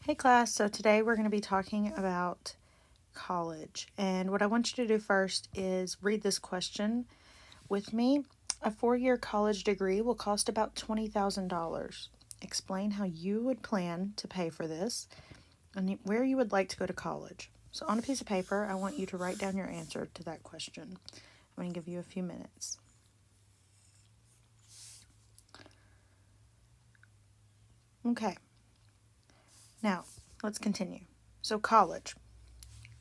Hey class, so today we're going to be talking about college. And what I want you to do first is read this question with me. A 4-year college degree will cost about $20,000. Explain how you would plan to pay for this and where you would like to go to college. So on a piece of paper, I want you to write down your answer to that question. I'm going to give you a few minutes. Okay, now let's continue. So college.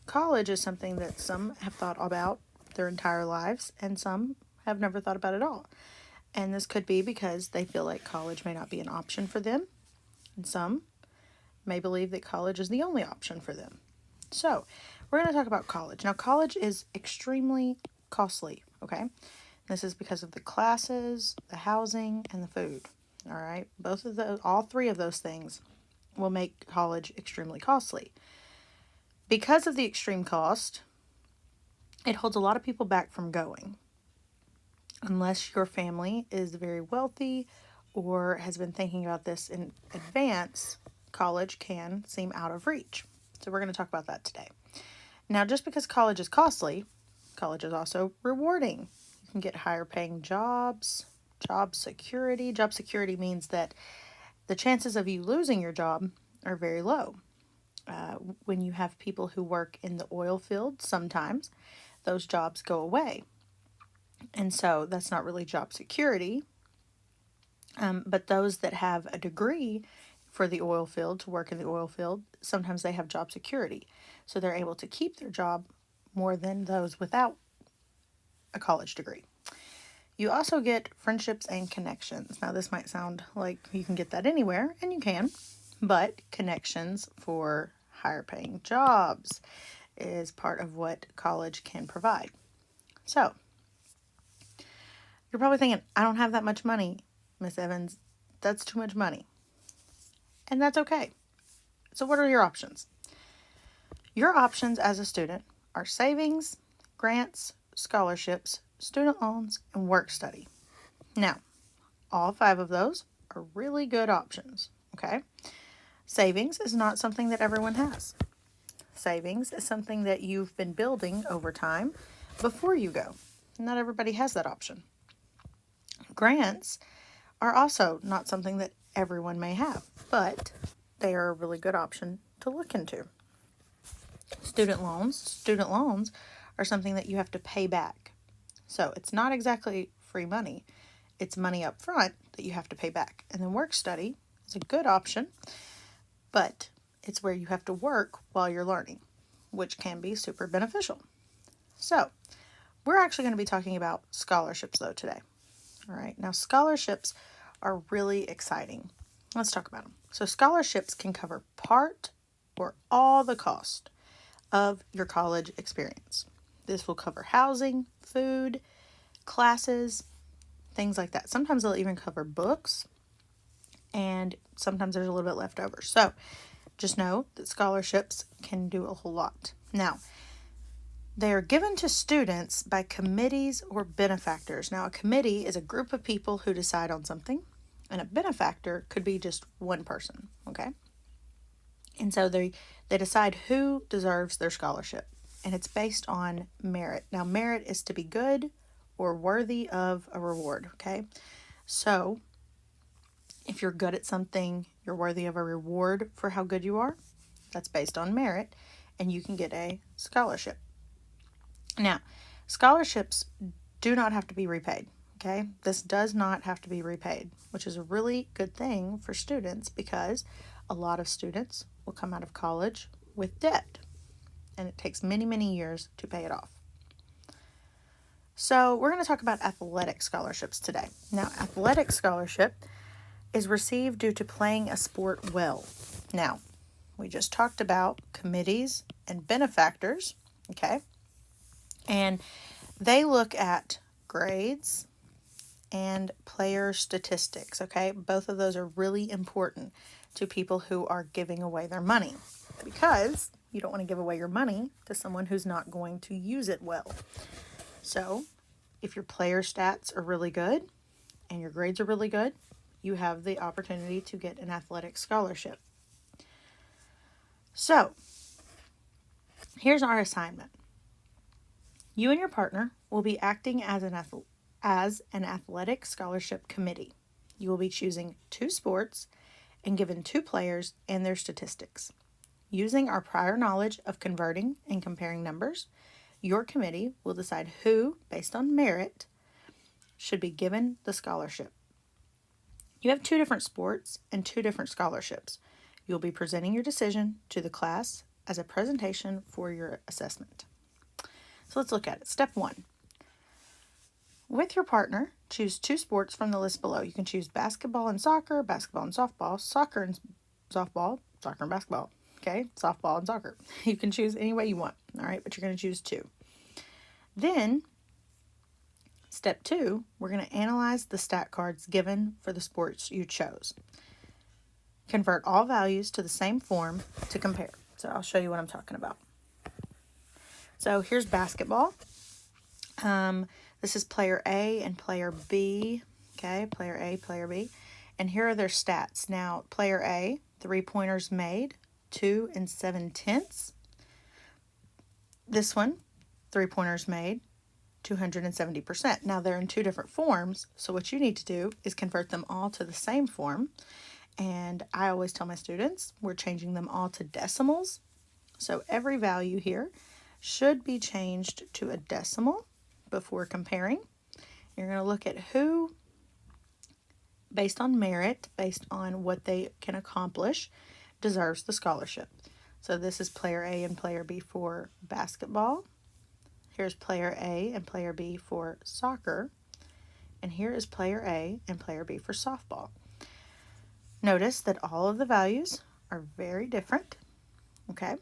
College is something that some have thought about their entire lives and some have never thought about at all. And this could be because they feel like college may not be an option for them, and some may believe that college is the only option for them. So, we're going to talk about college. Now, college is extremely costly, okay? This is because of the classes, the housing, and the food. All right? All three of those things will make college extremely costly. Because of the extreme cost, it holds a lot of people back from going. Unless your family is very wealthy or has been thinking about this in advance, college can seem out of reach. So we're going to talk about that today. Now, just because college is costly, college is also rewarding. You can get higher paying jobs, job security. Job security means that the chances of you losing your job are very low. When you have people who work in the oil field, sometimes those jobs go away. And so that's not really job security. But those that have a degree for the oil field, to work in the oil field, sometimes they have job security. So they're able to keep their job more than those without a college degree. You also get friendships and connections. Now, this might sound like you can get that anywhere, and you can, but connections for higher paying jobs is part of what college can provide. So, you're probably thinking, I don't have that much money, Miss Evans. That's too much money. And that's okay. So, what are your options? Your options as a student are savings, grants, scholarships, student loans, and work study. Now, all 5 of those are really good options, okay? Savings is not something that everyone has. Savings is something that you've been building over time before you go. Not everybody has that option. Grants are also not something that everyone may have, but they are a really good option to look into. Student loans are something that you have to pay back. So it's not exactly free money. It's money up front that you have to pay back. And then work study is a good option, but it's where you have to work while you're learning, which can be super beneficial. So we're actually going to be talking about scholarships though today. All right, now scholarships are really exciting. Let's talk about them. So scholarships can cover part or all the cost of your college experience. This will cover housing, food, classes, things like that. Sometimes they'll even cover books, and sometimes there's a little bit left over. So just know that scholarships can do a whole lot. Now, they are given to students by committees or benefactors. Now, a committee is a group of people who decide on something, and a benefactor could be just one person, okay? And so they decide who deserves their scholarship, and it's based on merit. Now, merit is to be good or worthy of a reward, okay? So, if you're good at something, you're worthy of a reward for how good you are. That's based on merit, and you can get a scholarship. Now, scholarships do not have to be repaid, okay? This does not have to be repaid, which is a really good thing for students because a lot of students will come out of college with debt, and it takes many, many years to pay it off. So we're going to talk about athletic scholarships today. Now, athletic scholarship is received due to playing a sport well. Now, we just talked about committees and benefactors, okay? And they look at grades and player statistics, okay? Both of those are really important to people who are giving away their money because you don't want to give away your money to someone who's not going to use it well. So, if your player stats are really good and your grades are really good, you have the opportunity to get an athletic scholarship. So, here's our assignment. You and your partner will be acting as an athletic scholarship committee. You will be choosing 2 sports and given 2 players and their statistics. Using our prior knowledge of converting and comparing numbers, your committee will decide who, based on merit, should be given the scholarship. You have 2 different sports and 2 different scholarships. You'll be presenting your decision to the class as a presentation for your assessment. So let's look at it. Step 1. With your partner, choose 2 sports from the list below. You can choose basketball and soccer, basketball and softball, soccer and softball, soccer and basketball, okay? Softball and soccer. You can choose any way you want, all right? But you're going to choose 2. Then, step 2, we're going to analyze the stat cards given for the sports you chose. Convert all values to the same form to compare. So I'll show you what I'm talking about. So here's basketball. This is player A and player B. Okay, player A, player B. And here are their stats. Now, player A, 3-pointers made, 2 7/10. This one, 3-pointers made, 270%. Now, they're in 2 different forms, so what you need to do is convert them all to the same form. And I always tell my students, we're changing them all to decimals. So every value here should be changed to a decimal before comparing. You're going to look at who, based on merit, based on what they can accomplish, deserves the scholarship. So this is player A and player B for basketball. Here's player A and player B for soccer. And here is player A and player B for softball. Notice that all of the values are very different. Okay,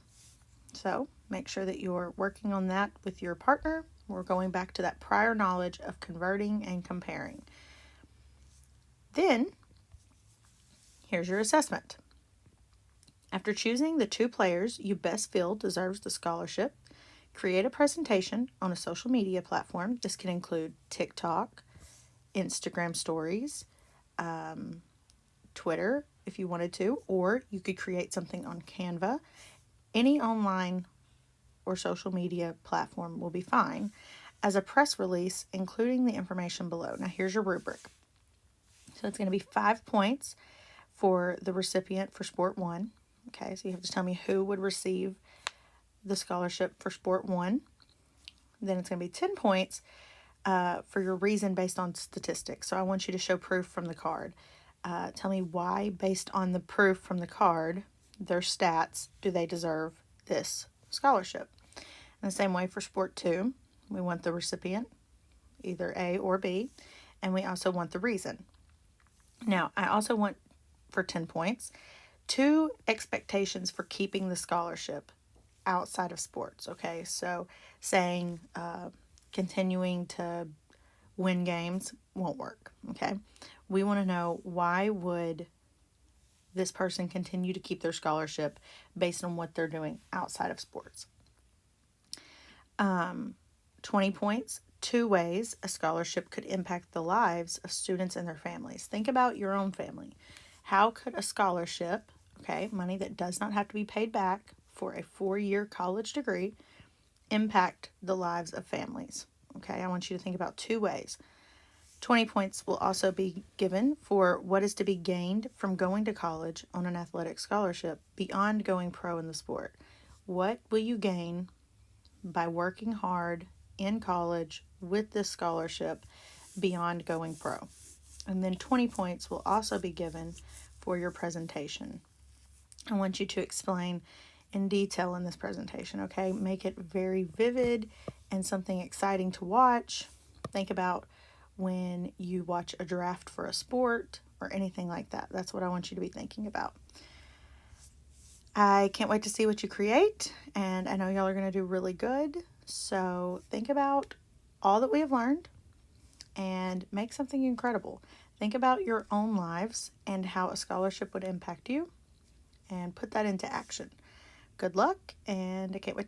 so make sure that you're working on that with your partner. We're going back to that prior knowledge of converting and comparing. Then, here's your assessment. After choosing the 2 players you best feel deserves the scholarship, create a presentation on a social media platform. This can include TikTok, Instagram stories, Twitter if you wanted to, or you could create something on Canva. Any online or social media platform will be fine, as a press release, including the information below. Now, here's your rubric. So it's going to be 5 points for the recipient for Sport 1. Okay, so you have to tell me who would receive the scholarship for Sport 1. Then it's going to be 10 points for your reason based on statistics. So I want you to show proof from the card. Tell me why, based on the proof from the card, their stats, do they deserve this scholarship. In the same way for Sport 2, we want the recipient, either A or B, and we also want the reason. Now, I also want, for 10 points, 2 expectations for keeping the scholarship outside of sports, okay? So saying continuing to win games won't work, okay? We want to know, why would this person continue to keep their scholarship based on what they're doing outside of sports. 20 points, 2 ways a scholarship could impact the lives of students and their families. Think about your own family. How could a scholarship, okay, money that does not have to be paid back for a 4-year college degree, impact the lives of families? Okay, I want you to think about 2 ways. 20 points will also be given for what is to be gained from going to college on an athletic scholarship beyond going pro in the sport. What will you gain by working hard in college with this scholarship beyond going pro? And then 20 points will also be given for your presentation. I want you to explain in detail in this presentation, okay? Make it very vivid and something exciting to watch. Think about when you watch a draft for a sport or anything like that. That's what I want you to be thinking about. I can't wait to see what you create, and I know y'all are going to do really good. So think about all that we have learned and make something incredible. Think about your own lives and how a scholarship would impact you and put that into action. Good luck, and I can't wait to